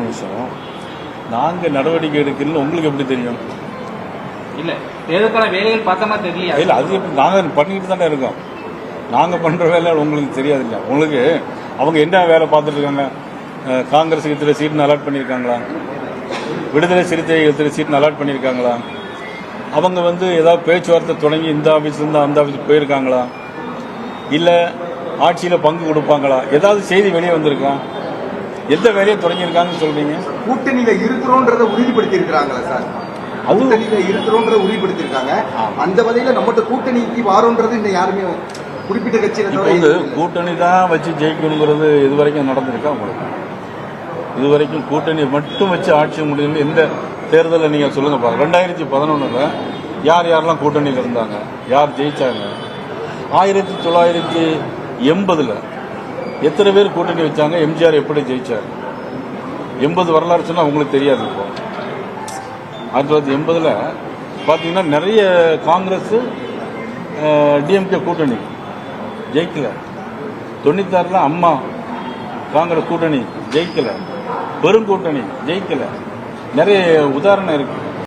நிமிஷம். நாங்கள் நடவடிக்கை எடுக்கலன்னு உங்களுக்கு எப்படி தெரியும்? இல்லை, தேர்தலுக்கான வேலைகள் பார்த்த மாதிரி தெரியல. இல்லை, அது எப்படி நாங்கள் பண்ணிக்கிட்டு தானே இருக்கோம். நாங்கள் பண்ணுற வேலை உங்களுக்கு தெரியாது இல்லை. உங்களுக்கு அவங்க என்ன வேலை பார்த்துட்டு இருக்காங்க? காங்கிரஸுக்கு இத்தனை சீட்னு அலாட் பண்ணியிருக்காங்களா? விடுதலை சிறுத்தைகள் இத்தனை சீட்னு அலாட் பண்ணியிருக்காங்களா? அவங்க ஏதாவது பேச்சுவார்த்தை தொடங்கி இந்த ஆஃபீஸ்லேருந்து அந்த ஆஃபீஸுக்கு போயிருக்காங்களா? இல்லை ஆட்சியில் பங்கு கொடுப்பாங்களா? ஏதாவது செய்தி வெளியே வந்திருக்கா? எந்த வேலையை தொடங்கியிருக்காங்கன்னு சொல்றீங்க? கூட்டணியில இருக்கிறோன்றதை உறுதிப்படுத்தி இருக்கிறாங்களா சார்? கூட்டணியில இருக்கிறோன்றதை உறுதிப்படுத்திருக்காங்க. அந்த வகையில நம்மகிட்ட கூட்டணிக்கு வாரோன்றது இந்த யாருமே குறிப்பிட்ட கட்சியில கூட்டணி தான் வச்சு ஜெயிக்கணுங்கிறது இதுவரைக்கும் நடந்திருக்கா உங்களுக்கு? இதுவரைக்கும் கூட்டணி மட்டும் வச்சு ஆட்சி முடியும் எந்த தேர்தலில் நீங்கள் சொல்லுங்க பாருங்க. 2011 யார் யாரெல்லாம் கூட்டணியில் இருந்தாங்க, யார் ஜெயிச்சாங்க? 1980 எத்தனை பேர் கூட்டணி வச்சாங்க? எம்ஜிஆர் எப்படி ஜெயிச்சார்? 80 வரலாறு சொன்னா உங்களுக்கு தெரியாது. இப்போ 1980 பார்த்தீங்கன்னா நிறைய காங்கிரஸ் டிஎம்கே கூட்டணி ஜெயிக்கல. 96 அம்மா காங்கிரஸ் கூட்டணி ஜெயிக்கல. பெருங்கூட்டணி ஜெயிக்கல. நிறைய உதாரணம் இருக்கு.